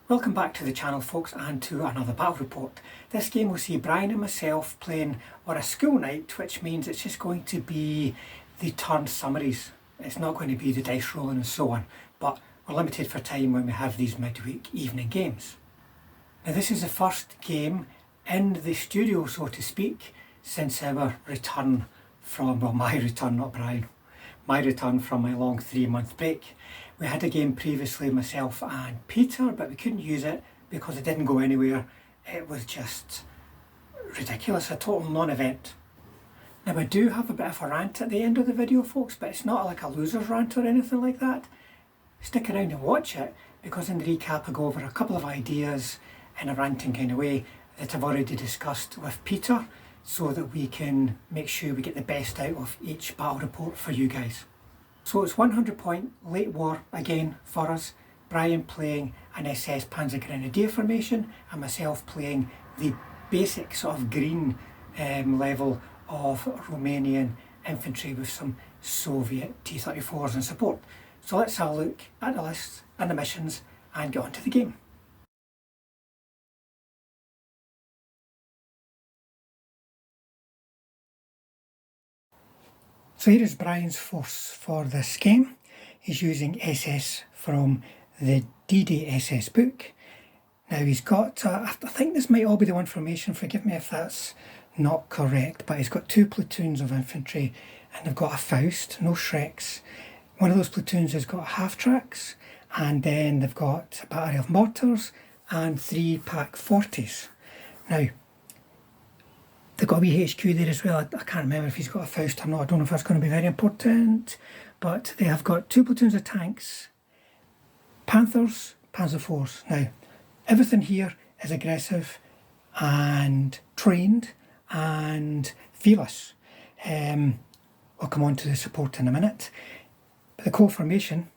Welcome back to the channel, folks, and to another battle report. This game will see Brian and myself playing on a school night, which means it's just going to be the turn summaries. It's not going to be the dice rolling and so on, but we're limited for time when we have these midweek evening games. Now this is the first game in the studio, so to speak, since our return from, well, my return, not Brian, my return from my long 3-month break. We had a game previously, myself and Peter, but we couldn't use it because it didn't go anywhere. It was just ridiculous, a total non-event. Now I do have a bit of a rant at the end of the video, folks, but it's not like a loser's rant or anything like that. Stick around and watch it, because in the recap I go over a couple of ideas in a ranting kind of way that I've already discussed with Peter, so that we can make sure we get the best out of each battle report for you guys. So it's 100 point late war again for us. Brian playing an SS Panzer Grenadier formation and myself playing the basic sort of green level of Romanian Infantry with some Soviet T34s in support. So let's have a look at the list and the missions and get on to the game. So here is Brian's force for this game. He's using SS from the D-Day SS book. Now he's got, I think this might all be the one formation, forgive me if that's not correct, but he's got 2 platoons of infantry and they've got a Faust, no Shreks. One of those platoons has got half-tracks, and then they've got a battery of mortars and 3 Pak 40s. Now, they've got a wee HQ there as well. I can't remember if he's got a Faust or not. I don't know if that's going to be very important. But they have got 2 platoons of tanks, Panthers, Panzer 4s. Now, everything here is aggressive and trained and fearless. I'll come on to the support in a minute. But the core formation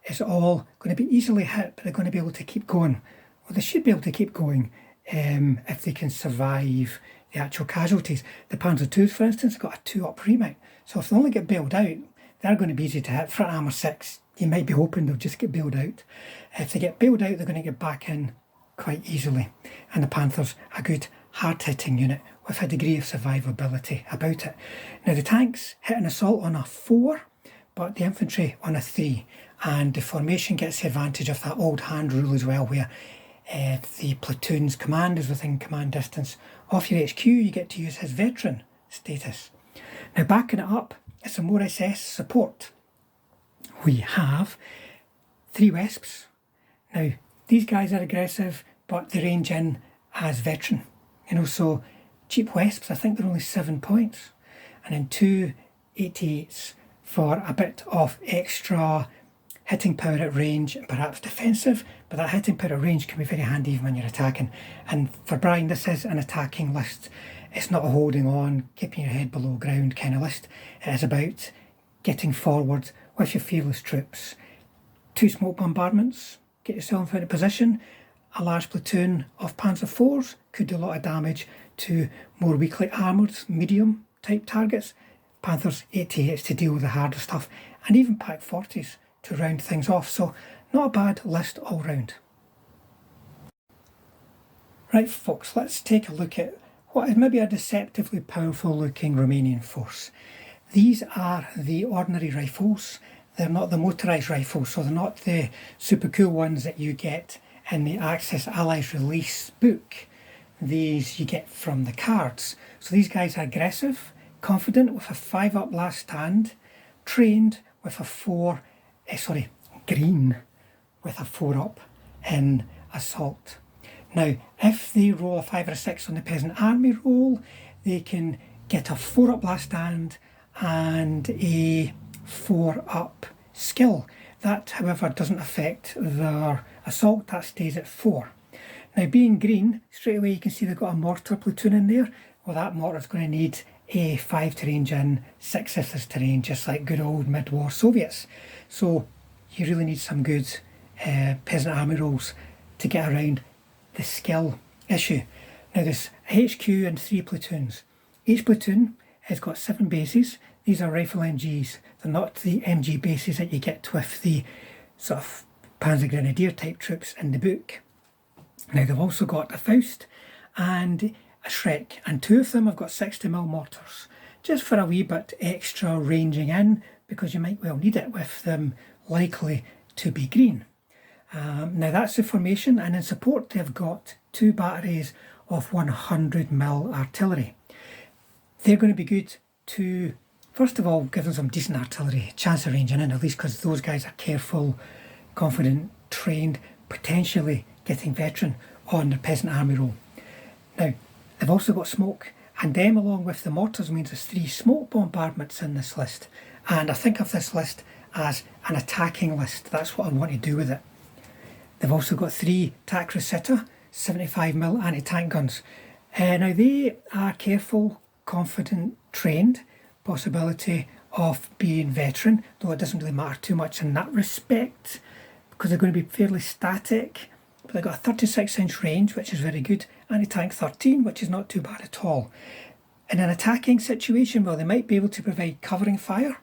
is all going to be easily hit, but they're going to be able to keep going. Well, they should be able to keep going if they can survive the actual casualties. The Panzer 2s, for instance, got a 2-up remount. So if they only get bailed out, they're going to be easy to hit. Front armour 6, you might be hoping they'll just get bailed out. If they get bailed out, they're going to get back in quite easily. And the Panthers, a good hard-hitting unit with a degree of survivability about it. Now the tanks hit an assault on a 4, but the infantry on a 3. And the formation gets the advantage of that old hand rule as well, where if the platoon's command is within command distance of your HQ, you get to use his veteran status. Now backing it up, it's some more SS support. We have 3 Wesps. Now these guys are aggressive, but they range in as veteran. You know, so cheap Wesps, I think they're only 7 points. And then 2 88s for a bit of extra hitting power at range and perhaps defensive, but that hitting power at range can be very handy even when you're attacking. And for Brian, this is an attacking list. It's not a holding on, keeping your head below ground kind of list. It is about getting forward with your fearless troops. 2 smoke bombardments, get yourself into position. A large platoon of Panzer 4s could do a lot of damage to more weakly armoured, medium type targets. Panthers 88s to deal with the harder stuff, and even Pak 40s to round things off, so not a bad list all round. Right folks, let's take a look at what is maybe a deceptively powerful looking Romanian force. These are the ordinary rifles. They're not the motorised rifles, so they're not the super cool ones that you get in the Axis Allies release book. These you get from the cards. So these guys are aggressive, confident with a 5-up last stand, trained with a green with a 4-up in assault. Now, if they roll a 5 or a 6 on the peasant army roll, they can get a 4-up last stand and a 4-up skill. That, however, doesn't affect their assault, that stays at 4. Now, being green, straight away you can see they've got a mortar platoon in there. Well, that mortar's going to need a 5 to range in, 6 if there's terrain, just like good old mid-war Soviets. So you really need some good peasant army rolls to get around the skill issue. Now there's a HQ and 3 platoons. Each platoon has got 7 bases. These are rifle MGs. They're not the MG bases that you get with the sort of Panzer Grenadier type troops in the book. Now they've also got a Faust and a Shrek, and two of them have got 60mm mortars, just for a wee bit extra ranging in, because you might well need it with them likely to be green. Now that's the formation, and in support they've got two batteries of 100mm artillery. They're going to be good to, first of all, give them some decent artillery, chance of ranging in, at least because those guys are careful, confident, trained, potentially getting veteran on their peasant army role. Now, they've also got smoke, and them along with the mortars means there's 3 smoke bombardments in this list. And I think of this list as an attacking list. That's what I want to do with it. They've also got 3 TAC Rosetta 75mm anti-tank guns. Now they are careful, confident, trained, possibility of being veteran, though it doesn't really matter too much in that respect, because they're going to be fairly static. But they've got a 36-inch range, which is very good, anti-tank 13, which is not too bad at all. In an attacking situation, well, they might be able to provide covering fire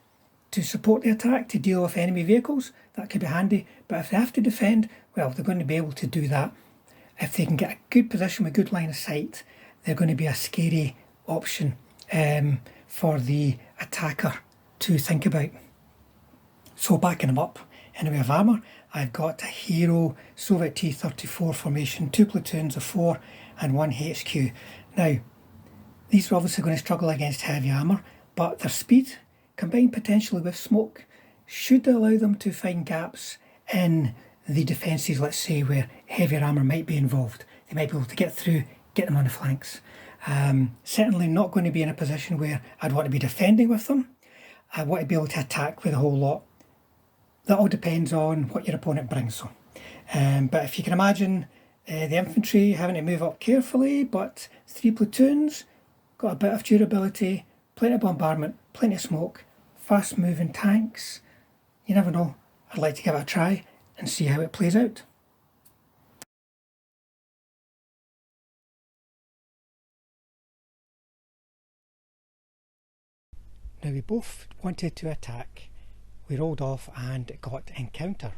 to support the attack, to deal with enemy vehicles. That could be handy, but if they have to defend, well, they're going to be able to do that. If they can get a good position with good line of sight, they're going to be a scary option for the attacker to think about. So backing them up in a way of armour, I've got a Hero Soviet T34 formation, 2 platoons of 4 and 1 HQ. Now, these are obviously going to struggle against heavy armour, but their speed, combined potentially with smoke, should allow them to find gaps in the defences, let's say, where heavier armour might be involved. They might be able to get through, get them on the flanks. Certainly not going to be in a position where I'd want to be defending with them. I want to be able to attack with a whole lot. That all depends on what your opponent brings them. But if you can imagine the infantry having to move up carefully, but 3 platoons, got a bit of durability, plenty of bombardment, plenty of smoke, fast moving tanks, you never know. I'd like to give it a try and see how it plays out. Now we both wanted to attack. We rolled off and got encounter,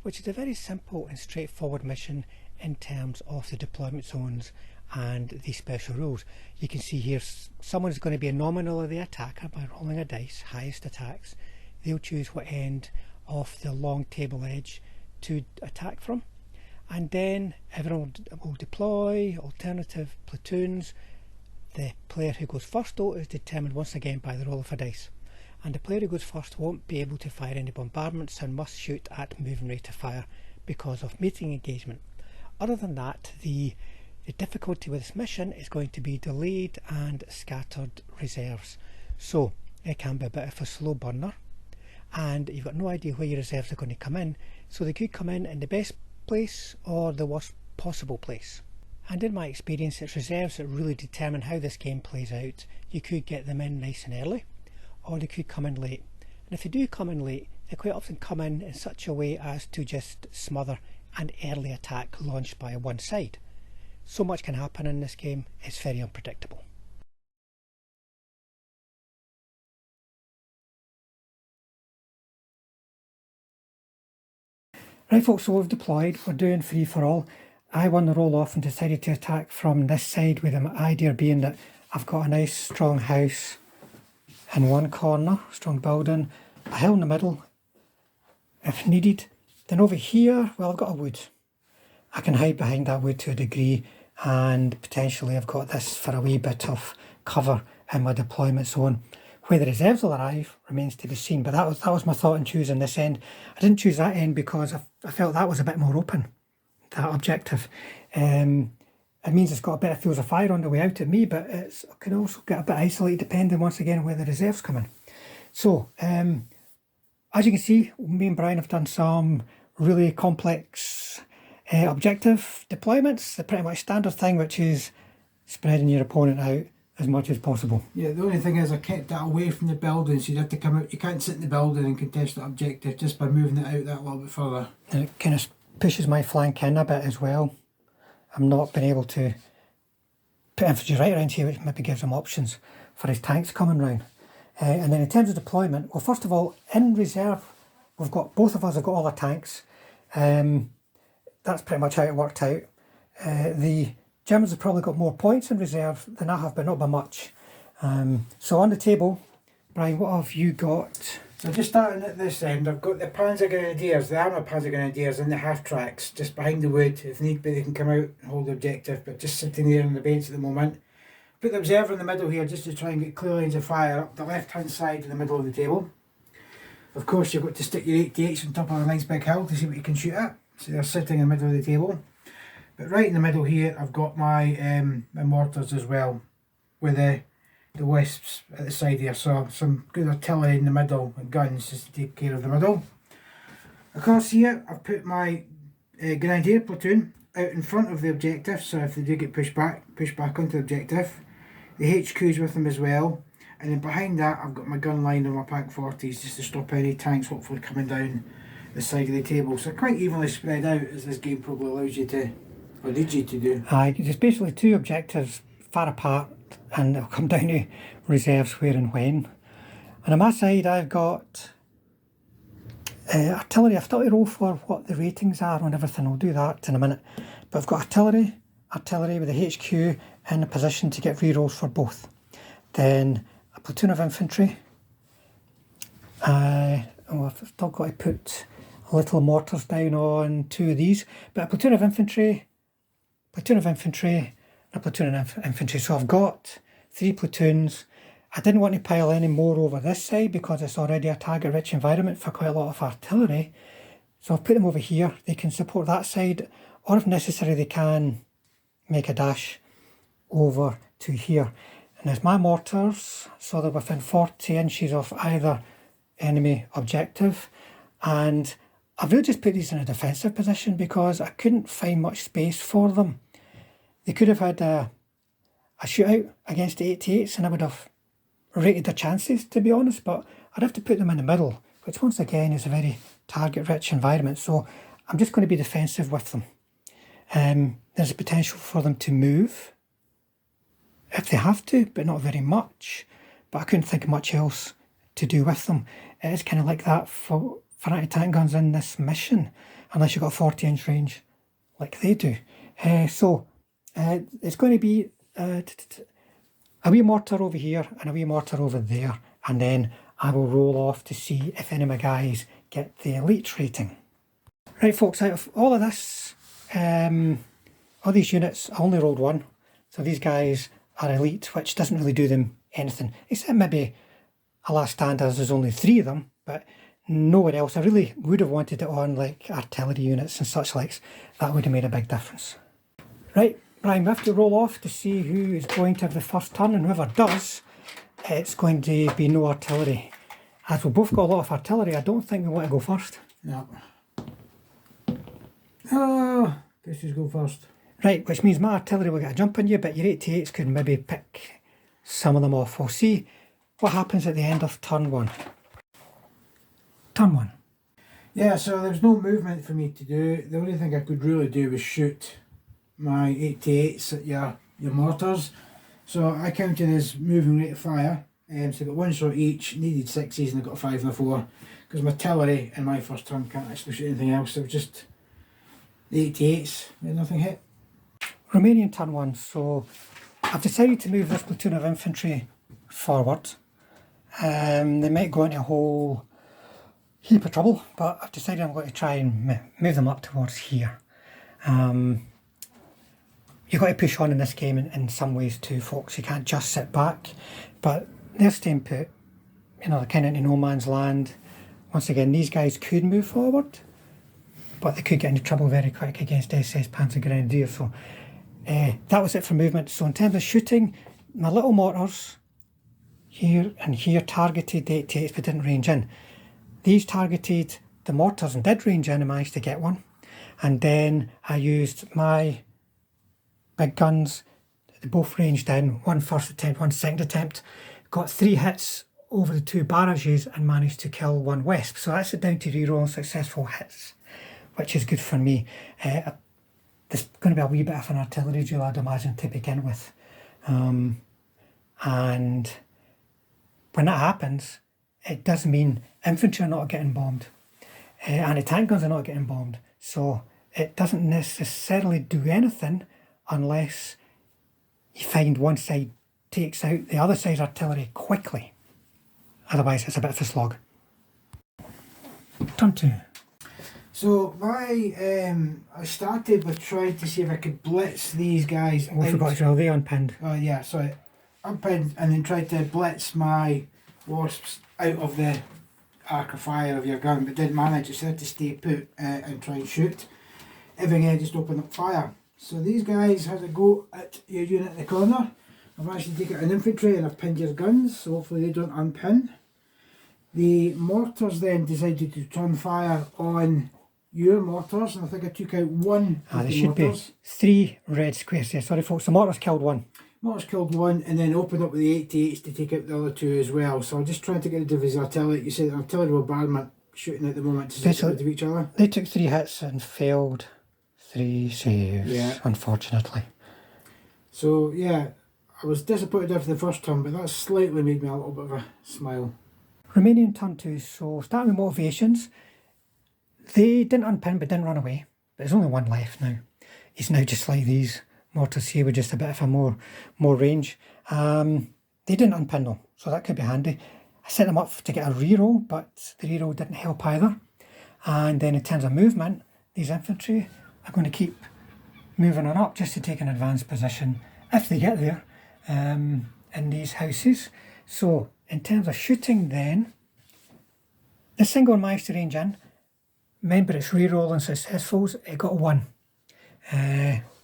which is a very simple and straightforward mission in terms of the deployment zones and the special rules. You can see here someone's going to be a nominal of the attacker by rolling a dice, highest attacks. They'll choose what end of the long table edge to attack from, and then everyone will deploy alternative platoons. The player who goes first though is determined once again by the roll of a dice, and the player who goes first won't be able to fire any bombardments and must shoot at moving rate of fire because of meeting engagement. Other than that, the difficulty with this mission is going to be delayed and scattered reserves, so it can be a bit of a slow burner, and you've got no idea where your reserves are going to come in, so they could come in the best place or the worst possible place. And in my experience, it's reserves that really determine how this game plays out. You could get them in nice and early, or they could come in late. And if they do come in late, they quite often come in such a way as to just smother an early attack launched by one side. So much can happen in this game, it's very unpredictable. Right folks, so we've deployed, we're doing free for all. I won the roll off and decided to attack from this side, with the idea being that I've got a nice strong house in one corner, strong building, a hill in the middle if needed. Then over here, well, I've got a wood. I can hide behind that wood to a degree, and potentially I've got this for a wee bit of cover in my deployment zone. Where the reserves will arrive remains to be seen, but that was my thought in choosing this end. I didn't choose that end because I felt that was a bit more open, that objective. It means it's got a bit of fields of fire on the way out at me, but it can also get a bit isolated depending once again on where the reserves come in. So, as you can see, me and Brian have done some really complex objective deployments. The pretty much standard thing, which is spreading your opponent out as much as possible. Yeah, the only thing is I kept that away from the building, so you'd have to come out. You can't sit in the building and contest the objective just by moving it out that little bit further. And it kind of pushes my flank in a bit as well. I'm not been able to put infantry right around here, which maybe gives him options for his tanks coming round. And then in terms of deployment, well, first of all, in reserve, both of us have got all our tanks. That's pretty much how it worked out. The Germans have probably got more points in reserve than I have, but not by much. So on the table, Brian, what have you got? So just starting at this end, I've got the Panzer Grenadiers, the armour Panzer Grenadiers in the half tracks, just behind the wood. If need be, they can come out and hold the objective, but just sitting there on the bench at the moment. Put the observer in the middle here just to try and get clear lines of fire up the left hand side in the middle of the table. Of course, you've got to stick your 88s on top of a nice big hill to see what you can shoot at. So they're sitting in the middle of the table. But right in the middle here, I've got my my mortars as well, with the wisps at the side here. So some good artillery in the middle and guns just to take care of the middle. Across here, I've put my Grenadier platoon out in front of the objective. So if they do get pushed back onto the objective. The HQ's with them as well. And then behind that, I've got my gun line and my Pank 40s just to stop any tanks hopefully coming down the side of the table. So quite evenly spread out, as this game probably allows you to, or needs you to do. There's basically two objectives far apart, and they'll come down to reserves where and when. And on my side, I've got artillery. I've still to roll for what the ratings are on everything. I'll do that in a minute. But I've got artillery with the HQ in a position to get rerolls for both. Then a platoon of infantry. I've still got to put little mortars down on two of these. But a platoon of infantry, and a platoon of infantry. So I've got 3 platoons. I didn't want to pile any more over this side because it's already a target-rich environment for quite a lot of artillery. So I've put them over here. They can support that side, or if necessary, they can make a dash over to here. And there's my mortars, so they're within 40 inches of either enemy objective. And I've really just put these in a defensive position because I couldn't find much space for them. They could have had a shootout against the 88s and I would have rated their chances, to be honest, but I'd have to put them in the middle, which once again is a very target-rich environment. So I'm just going to be defensive with them. There's a potential for them to move if they have to, but not very much. But I couldn't think of much else to do with them. It is kind of like that for anti-tank guns in this mission, unless you've got a 40-inch range like they do. So it's going to be a wee mortar over here and a wee mortar over there, and then I will roll off to see if any of my guys get the elite rating. Right folks, out of all of this, all these units, I only rolled one. So these guys are elite, which doesn't really do them anything, except maybe a last stand as there's only 3 of them, but nowhere else. I really would have wanted it on like artillery units and such likes. That would have made a big difference. Right, Brian, we have to roll off to see who is going to have the first turn, and whoever does, it's going to be no artillery. As we've both got a lot of artillery, I don't think we want to go first. No. Oh, guess you go first. Right, which means my artillery will get a jump on you, but your 88s could maybe pick some of them off. We'll see what happens at the end of turn 1. Turn 1. Yeah, so there's no movement for me to do. The only thing I could really do was shoot my 88s at your mortars. So I counted as moving rate of fire. So I got 1 shot each, needed 6s, and I got 5 and a 4. Because my artillery in my first turn can't actually shoot anything else. So it was just the 88s, nothing hit. Romanian turn 1. So I've decided to move this platoon of infantry forward. They might go into a whole heap of trouble, but I've decided I'm going to try and move them up towards here. You've got to push on in this game in some ways too, folks. You can't just sit back, but they're staying put. You know, they're kind of into no man's land. Once again, these guys could move forward, but they could get into trouble very quick against SS Panzer Grenadiers. So that was it for movement. So in terms of shooting, my little mortars here and here targeted the 88s but didn't range in. These targeted the mortars and did range in and managed to get one. And then I used my big guns. They both ranged in. One first attempt, one second attempt. Got 3 hits over the 2 barrages and managed to kill 1 wisp. So that's it down to reroll successful hits, which is good for me. There's going to be a wee bit of an artillery drill, I'd imagine, to begin with. And when that happens, it does mean infantry are not getting bombed. Anti-tank guns are not getting bombed. So it doesn't necessarily do anything unless you find one side takes out the other side's artillery quickly. Otherwise, it's a bit of a slog. Turn 2. So I started with trying to see if I could blitz these guys. Oh, I forgot as well, they unpinned. Oh yeah, sorry. Unpinned and then tried to blitz my wasps out of the arc of fire of your gun, but didn't manage. Just had to stay put and try and shoot. Everything just opened up fire. So these guys had a go at your unit in the corner. I've managed to take out an infantry and I've pinned your guns, so hopefully they don't unpin. The mortars then decided to turn fire on your mortars, and I think I took out one of There the should mortars. be 3 red squares there. Sorry folks, the mortars killed 1. Mortars killed 1 and then opened up with the 88s to take out the other 2 as well. So I'm just trying to get rid of his artillery. You see the artillery bombardment shooting at the moment to get rid of each other. They took 3 hits and failed 3 saves, Yeah. unfortunately. So yeah, I was disappointed after the first turn, but that slightly made me a little bit of a smile. Romanian turn 2, so starting with motivations. They didn't unpin but didn't run away. But there's only 1 left now. He's now just like these mortars here with just a bit of a more range. They didn't unpin though, so that could be handy. I set them up to get a reroll, but the reroll didn't help either. And then in terms of movement, these infantry are going to keep moving on up just to take an advanced position if they get there in these houses. So in terms of shooting then, the single managed to range in. Remember, it's re-rolling successfuls. It got 1.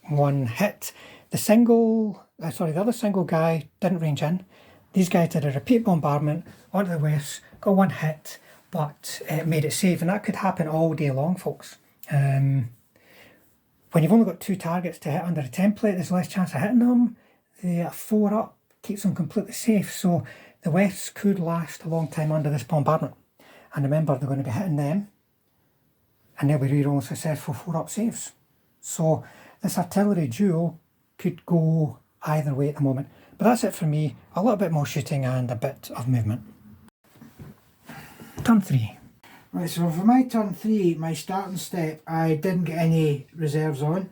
1 hit. The other single guy didn't range in. These guys did a repeat bombardment onto the west, got 1 hit, but it made it safe, and that could happen all day long, folks. When you've only got 2 targets to hit under a template, there's less chance of hitting them. The 4 up keeps them completely safe, so the Wests could last a long time under this bombardment. And remember, they're going to be hitting them, and they'll be re-rolling successful 4 up saves. So this artillery duel could go either way at the moment. But that's it for me. A little bit more shooting and a bit of movement. Turn 3. Right, so for my turn 3, my starting step, I didn't get any reserves on.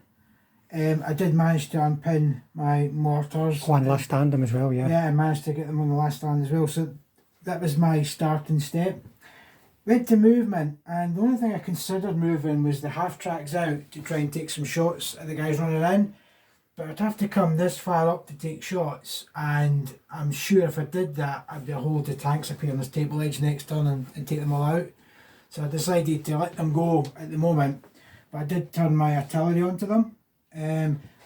I did manage to unpin my mortars. One last tandem as well, yeah. Yeah, I managed to get them on the last stand as well. So that was my starting step. Went to movement, and the only thing I considered moving was the half tracks out to try and take some shots at the guys running in. But I'd have to come this far up to take shots, and I'm sure if I did that, I'd be a whole load of tanks appear on this table edge next turn and take them all out. So I decided to let them go at the moment, but I did turn my artillery onto them.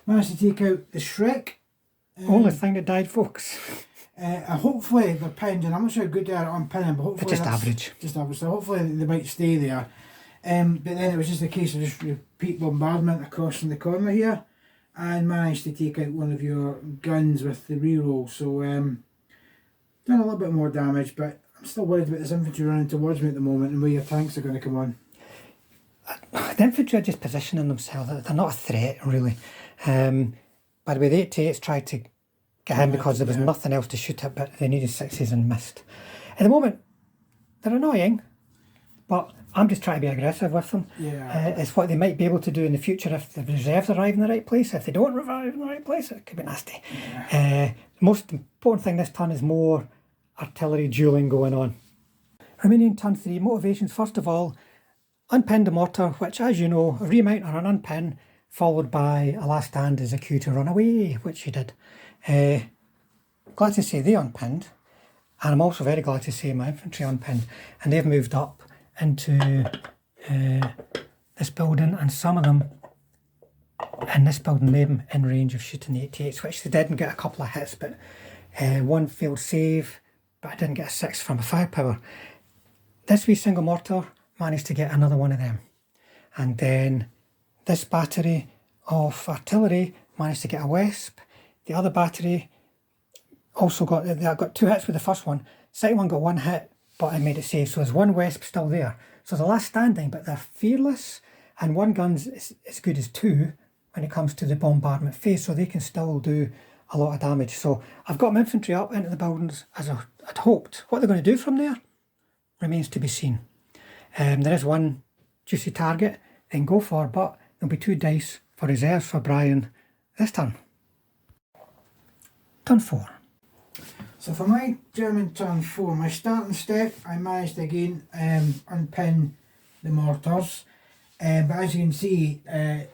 Managed to take out the Shrek. Only thing that died, folks. Hopefully they're pinned, and I'm not sure how good they are at unpinning, but hopefully Just average. Just average. So hopefully they might stay there. But then it was just a case of just repeat bombardment across in the corner here, and managed to take out one of your guns with the reroll. So done a little bit more damage, but I'm still worried about this infantry running towards me at the moment and where your tanks are going to come on. The infantry are just positioning themselves. They're not a threat, really. By the way, the 88s tried to get in because there was nothing else to shoot at, but they needed 6s and missed. At the moment, they're annoying, but I'm just trying to be aggressive with them. Yeah. It's what they might be able to do in the future if the reserves arrive in the right place. If they don't arrive in the right place, it could be nasty. The most important thing this turn is more artillery dueling going on. Remaining turn 3, motivations. First of all, unpin the mortar, which, as you know, a remount or an unpin, followed by a last stand as a cue to run away, which you did. Glad to say they unpinned, and I'm also very glad to say my infantry unpinned, and they've moved up into this building, and some of them in this building made them in range of shooting the 88s, which they didn't get a couple of hits, but 1 failed save, but I didn't get a 6 from a firepower. This wee single mortar managed to get another one of them, and then this battery of artillery managed to get a Wesp. The other battery also got 2 hits with the first one. Second one got 1 hit, but I made it safe. So there's 1 Wesp still there. So the last standing, but they're fearless, and 1 gun's as good as 2 when it comes to the bombardment phase, so they can still do a lot of damage. So I've got my infantry up into the buildings as I'd hoped. What they're going to do from there remains to be seen. There is 1 juicy target they can go for, but there'll be 2 dice for reserves for Brian this turn. Turn 4. So for my German turn 4, my starting step, I managed to again unpin the mortars. But as you can see,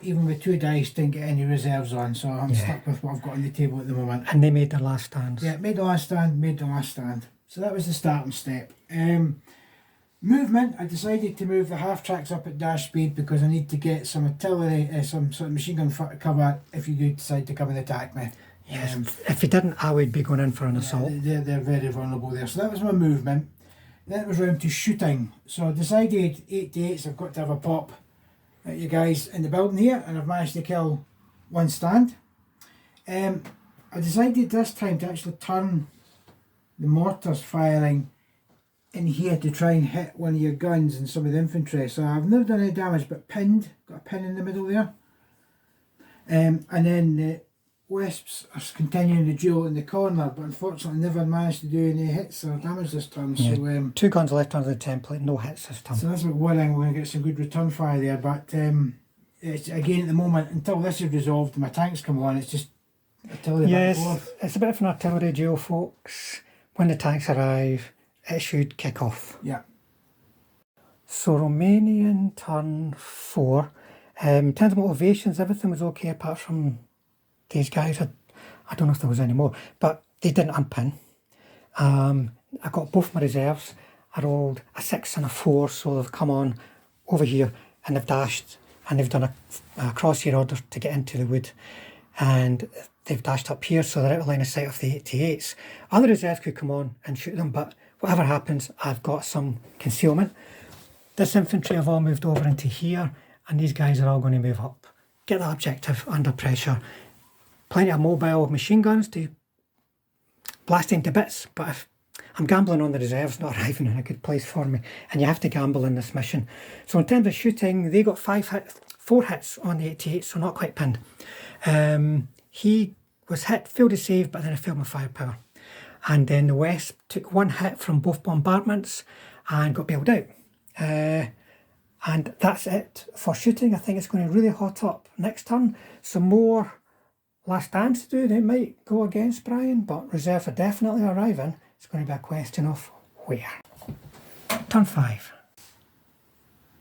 even with 2 dice, didn't get any reserves on, so I'm stuck with what I've got on the table at the moment. And they made their last stands. Yeah, made the last stand, made the last stand. So that was the starting step. Movement, I decided to move the half tracks up at dash speed because I need to get some artillery, some sort of machine gun cover if you do decide to come and attack me. Yes, if you didn't, I would be going in for an assault. They're very vulnerable there. So that was my movement. Then it was round to shooting. So I decided 8 to 8s, I've got to have a pop at you guys in the building here, and I've managed to kill 1 stand. I decided this time to actually turn the mortars firing in here to try and hit one of your guns and some of the infantry. So I've never done any damage but pinned, got a pin in the middle there. And then the Wisps are continuing the duel in the corner, but unfortunately never managed to do any hits or damage this turn. Yeah, So 2 guns left under the template, no hits this turn. So that's a bit worrying. We're going to get some good return fire there, but it's again at the moment, until this is resolved and my tanks come on, it's just artillery back and forth. It's a bit of an artillery duel, folks. When the tanks arrive, it should kick off. Yeah. So Romanian turn 4. In terms of motivations, everything was okay apart from these guys. I don't know if there was any more, but they didn't unpin. I got both my reserves. I rolled a 6 and a 4, so they've come on over here and they've dashed and they've done a crosshair order to get into the wood, and they've dashed up here, so they're out of line of sight of the 88s. Other reserves could come on and shoot them, but whatever happens, I've got some concealment. This infantry have all moved over into here, and these guys are all going to move up. Get that objective under pressure. Plenty of mobile machine guns to blast into bits, but if I'm gambling on the reserves not arriving in a good place for me, and you have to gamble in this mission. So in terms of shooting, they got 4 hits on the 88, so not quite pinned. He was hit, failed to save, but then I failed my firepower. And then the West took 1 hit from both bombardments and got bailed out. And that's it for shooting. I think it's going to really hot up next turn. Some more last stands to do. They might go against Brian, but reserves are definitely arriving. It's going to be a question of where. Turn 5.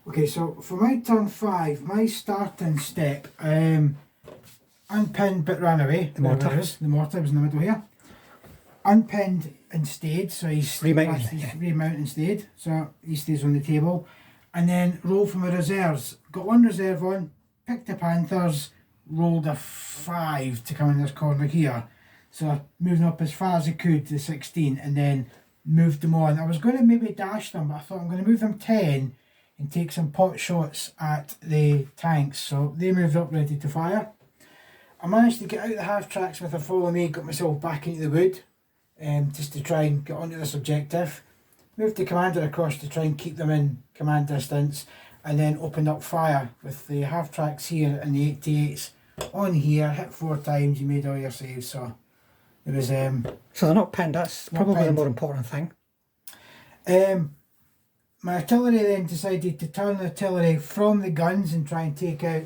Okay, so for my turn 5, my starting step, unpinned but ran away. The mortar. The mortar was in the middle here. Unpinned and stayed, so he's remounted and stayed, so he stays on the table. And then roll for my reserves. Got 1 reserve on, picked the Panthers, rolled a 5 to come in this corner here. So I moved up as far as I could to 16 and then moved them on. I was going to maybe dash them, but I thought I'm going to move them 10 and take some pot shots at the tanks. So they moved up ready to fire. I managed to get out the half tracks with a follow me, got myself back into the wood just to try and get onto this objective. Moved the commander across to try and keep them in command distance, and then opened up fire with the half tracks here and the 88s on here. Hit 4 times, you made all your saves, so it was so they're not pinned, that's probably the more important thing. My artillery then decided to turn the artillery from the guns and try and take out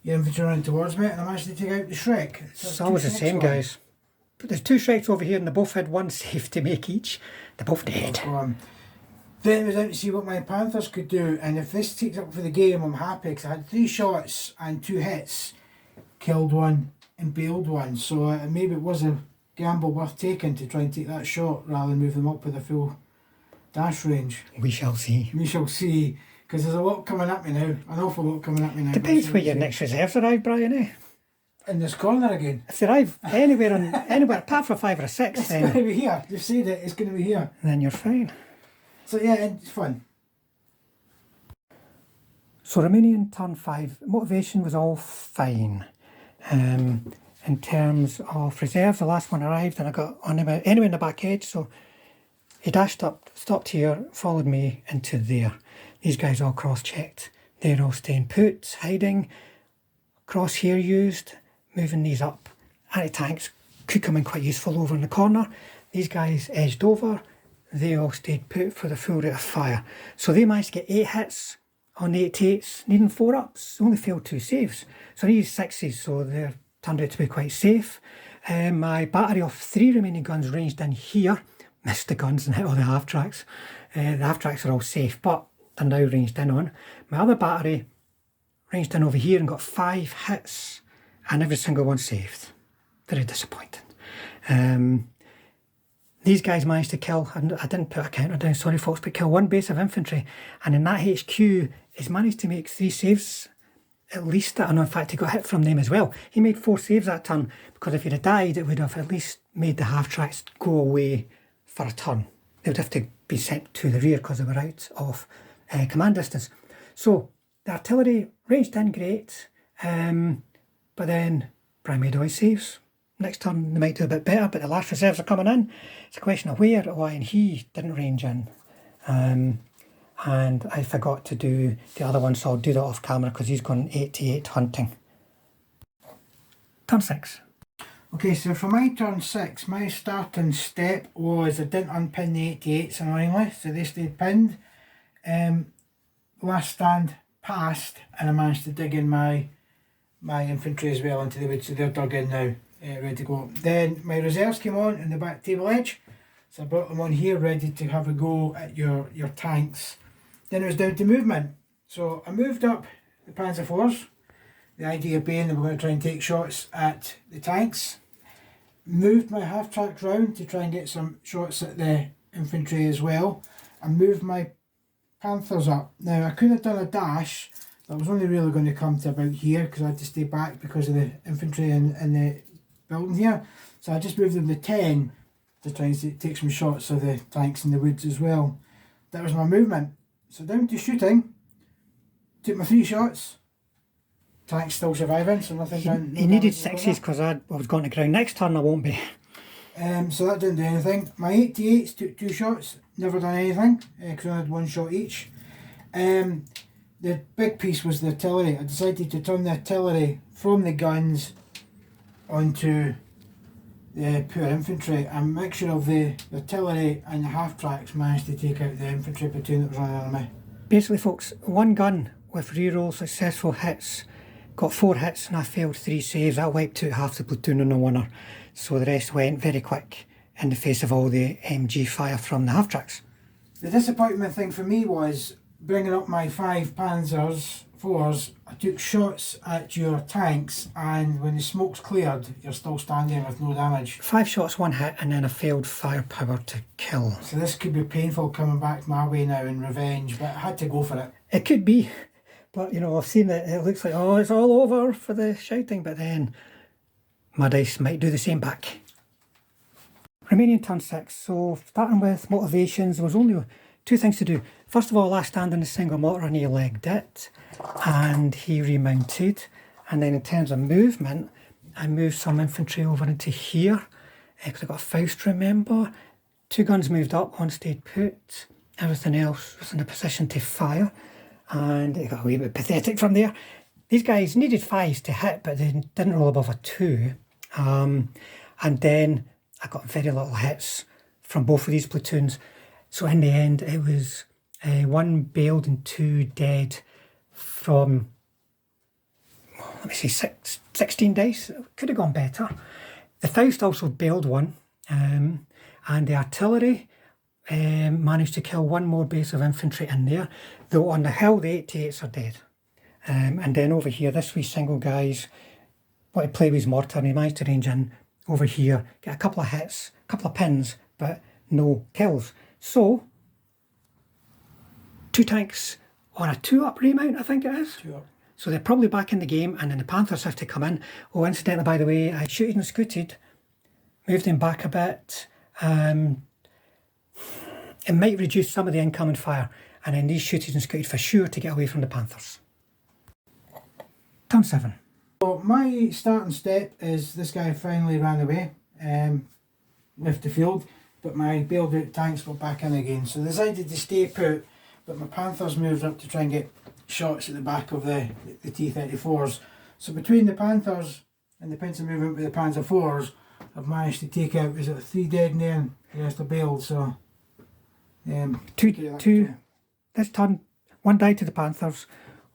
the infantry running towards me, and I managed to take out the Shrek. It's always the same, guys. But there's 2 Shreks over here and they both had 1 save to make each. They're both dead. Then it was out to see what my Panthers could do, and if this takes up for the game, I'm happy, because I had 3 shots and 2 hits, killed 1 and bailed 1, so maybe it was a gamble worth taking to try and take that shot rather than move them up with a full dash range. We shall see. We shall see, because there's a lot coming at me now, an awful lot coming at me now. Depends where your next reserves arrive, Brian, eh? In this corner again. If they arrive anywhere apart from 5 or 6, It's then going to be here. You've said it, it's going to be here. Then you're fine. So yeah, it's fun. So Romanian turn 5, motivation was all fine. In terms of reserves, the last one arrived and I got on him anyway in the back edge, so he dashed up, stopped here, followed me into there. These guys all cross-checked. They're all staying put, hiding, crosshair used, moving these up. Anti-tanks could come in quite useful over in the corner. These guys edged over. They all stayed put for the full rate of fire. So they managed to get 8 hits on the 88s, needing 4 ups, only failed 2 saves. So I needed 6s, so they turned out to be quite safe. My battery of 3 remaining guns ranged in here, missed the guns and hit all the half-tracks. The half-tracks are all safe, but they're now ranged in on. My other battery ranged in over here and got 5 hits, and every single one saved. Very disappointing. These guys managed to kill, I didn't put a counter down, sorry folks, but kill 1 base of infantry, and in that HQ, he's managed to make 3 saves at least. I know, in fact, he got hit from them as well. He made 4 saves that turn, because if he'd have died, it would have at least made the half-tracks go away for a turn. They would have to be sent to the rear because they were out of command distance. So, the artillery ranged in great, but then Brian made all his saves. Next turn they might do a bit better, but the last reserves are coming in. It's a question of where, why, and he didn't range in. And I forgot to do the other one, so I'll do that off camera because he's gone 88 hunting. Turn 6. Okay, so for my turn 6, my starting step was I didn't unpin the 88s annoyingly, so they stayed pinned. Last stand passed, and I managed to dig in my infantry as well into the wood, so they're dug in now, ready to go. Then my reserves came on in the back table edge, so I brought them on here ready to have a go at your tanks. Then it was down to movement, so I moved up the Panzer 4s, the idea being that we're going to try and take shots at the tanks. Moved my half-track round to try and get some shots at the infantry as well, and moved my Panthers up. Now I could have done a dash, but I was only really going to come to about here because I had to stay back because of the infantry in the building here. So I just moved them to 10 to try and take some shots of the tanks in the woods as well. That was my movement. So down to shooting, took my 3 shots. Tank's still surviving, so nothing down. He needed 6s because I was going to ground. Next turn I won't be. So that didn't do anything. My 88s took 2 shots, never done anything because I had 1 shot each. The big piece was the artillery. I decided to turn the artillery from the guns onto the poor infantry. A mixture of the artillery and the half-tracks managed to take out the infantry platoon that was running on me. Basically folks, 1 gun with reroll successful hits, got 4 hits and I failed 3 saves. That wiped out half the platoon on the winner. So the rest went very quick in the face of all the MG fire from the half-tracks. The disappointment thing for me was bringing up my 5 Panzers 4s. I took shots at your tanks, and when the smoke's cleared, you're still standing with no damage. 5 shots, 1 hit, and then a failed firepower to kill. So this could be painful coming back my way now in revenge, but I had to go for it. It could be, but you know, I've seen that it looks like, oh, it's all over for the shouting, but then my dice might do the same back. Romanian turn 6. So starting with motivations, there was only 2 things to do. First of all, last stand in the single mortar and he legged it, and he remounted. And then in terms of movement, I moved some infantry over into here because I got a Faust, remember. 2 guns moved up, 1 stayed put. Everything else was in a position to fire, and it got a wee bit pathetic from there. These guys needed 5s to hit, but they didn't roll above a 2. And then I got very little hits from both of these platoons. So in the end, it was 1 bailed and 2 dead from, let me see, 16 dice. It could have gone better. The Faust also bailed 1, and the artillery managed to kill 1 more base of infantry in there, though on the hill the 88s are dead. And then over here, this wee single guy's wanted to play with his mortar, and he managed to range in over here, get a couple of hits, a couple of pins, but no kills. So 2 tanks on a 2-up remount, I think it is. 2 up. So they're probably back in the game, and then the Panthers have to come in. Oh, incidentally, by the way, I shooted and scooted, moved them back a bit. It might reduce some of the incoming fire, and then these shooted and scooted for sure to get away from the Panthers. Turn 7. So my starting step is this guy finally ran away, left the field, but my bailed out tanks got back in again. So they decided to stay put, but my Panthers moved up to try and get shots at the back of the T34s. So between the Panthers and the pincer movement with the Panzer 4s, I've managed to take out, is it 3 dead in there and the rest are bailed, so... Two, this turn, 1 die to the Panthers,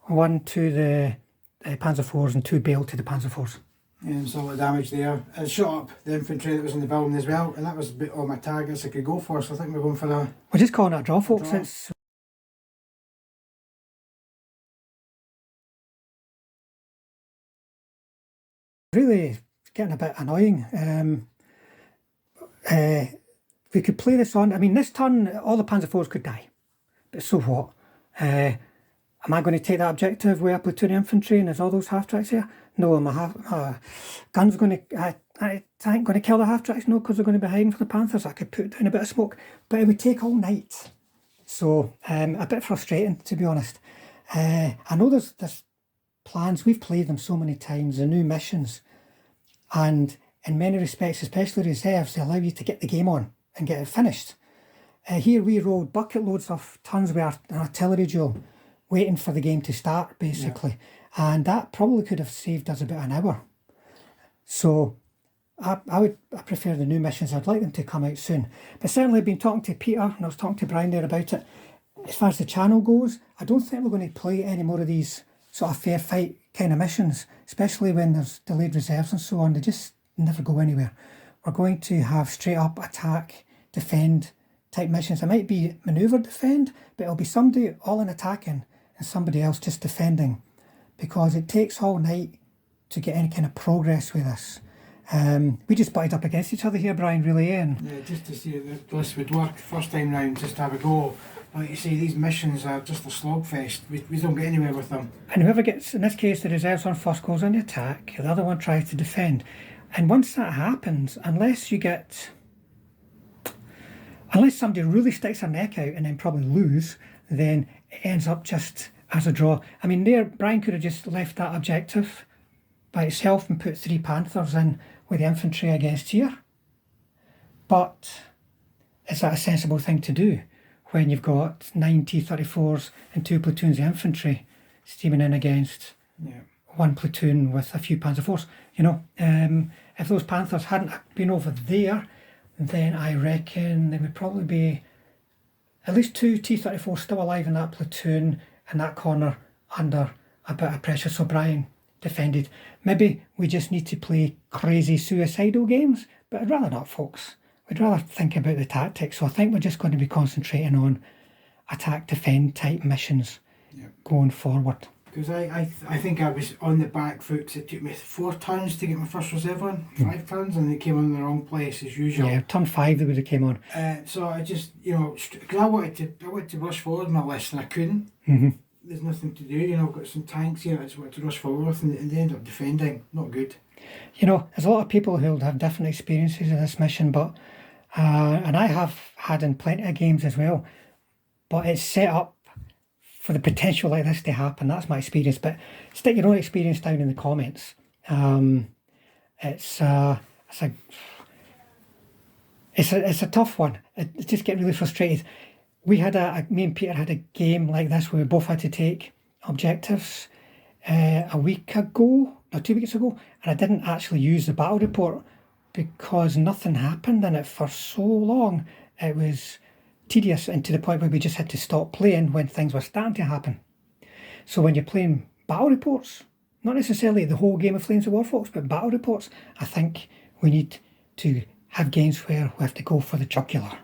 1 to the Panzer IVs, and 2 bailed to the Panzer IVs. And so the damage there. It shot up the infantry that was in the building as well, and that was about all my targets I could go for, so I think we're going for a... We're just calling it a draw, folks. Draw. It's really getting a bit annoying. We could play this on. I mean, this turn, all the Panzer IVs could die. But so what? Am I going to take that objective with a platoon of infantry and there's all those half-tracks here? No, my gun's going to... I ain't going to kill the half-tracks, no, because they're going to be hiding for the Panthers. I could put down a bit of smoke, but it would take all night. So, a bit frustrating, to be honest. I know there's plans, we've played them so many times, the new missions, and in many respects, especially reserves, they allow you to get the game on and get it finished. Here we rolled bucket loads of tons with an artillery duel, waiting for the game to start, basically. Yeah. And that probably could have saved us about an hour. So I prefer the new missions. I'd like them to come out soon. But certainly I've been talking to Peter, and I was talking to Brian there about it. As far as the channel goes, I don't think we're going to play any more of these sort of fair fight kind of missions, especially when there's delayed reserves and so on. They just never go anywhere. We're going to have straight up attack, defend type missions. It might be manoeuvre defend, but it'll be somebody all in attacking and somebody else just defending, because it takes all night to get any kind of progress with this. We just butted up against each other here, Brian, really, and yeah, just to see if this would work first time round, just to have a go. Like you say, these missions are just a slogfest. We don't get anywhere with them. And whoever gets, in this case, the reserves on first goes on the attack, the other one tries to defend. And once that happens, unless somebody really sticks their neck out and then probably lose, then it ends up just as a draw. I mean, there, Brian could have just left that objective by itself and put 3 Panthers in with the infantry against here. But is that a sensible thing to do when you've got 9 T34s and 2 platoons of infantry steaming in against 1 platoon with a few Panzer IVs? You know, if those Panthers hadn't been over there, then I reckon there would probably be at least 2 T34s still alive in that platoon in that corner under a bit of pressure. So Brian defended. Maybe we just need to play crazy suicidal games, but I'd rather not, folks. We'd rather think about the tactics. So I think we're just going to be concentrating on attack defend type missions going forward. Because I think I was on the back foot, because it took me 4 turns to get my first reserve on, 5 turns, and they came on in the wrong place as usual. Yeah, turn 5 they would have came on. So I just, you know, because I wanted to rush forward my list and I couldn't. There's nothing to do, you know. I've got some tanks here I just wanted to rush forward with, and they end up defending. Not good. You know, there's a lot of people who'll have different experiences in this mission, but and I have had in plenty of games as well, but it's set up for the potential like this to happen. That's my experience, but stick your own experience down in the comments. It's a tough one. It just get really frustrated. We had me and Peter had a game like this where we both had to take objectives a week ago, or 2 weeks ago, and I didn't actually use the battle report because nothing happened in it for so long. It was tedious, and to the point where we just had to stop playing when things were starting to happen. So when you're playing battle reports, not necessarily the whole game of Flames of War, folks, but battle reports, I think we need to have games where we have to go for the jugular.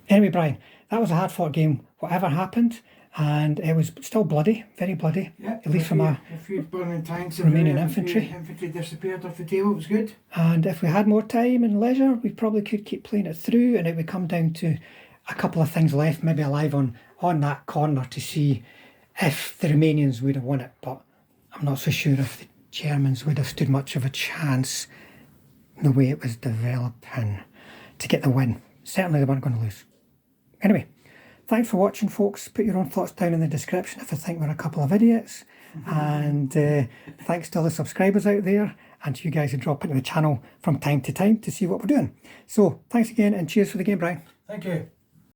Anyway, Brian, that was a hard-fought game, whatever happened, and it was still bloody, very bloody, at least from a few burning tanks, Romanian infantry. Infantry disappeared off the table. It was good. And if we had more time and leisure, we probably could keep playing it through, and it would come down to a couple of things left, maybe alive on that corner, to see if the Romanians would have won it. But I'm not so sure if the Germans would have stood much of a chance the way it was developing to get the win. Certainly they weren't going to lose. Anyway, thanks for watching, folks. Put your own thoughts down in the description if you think we're a couple of idiots. And thanks to all the subscribers out there, and to you guys who drop into the channel from time to time to see what we're doing. So thanks again, and cheers for the game, Brian. Thank you.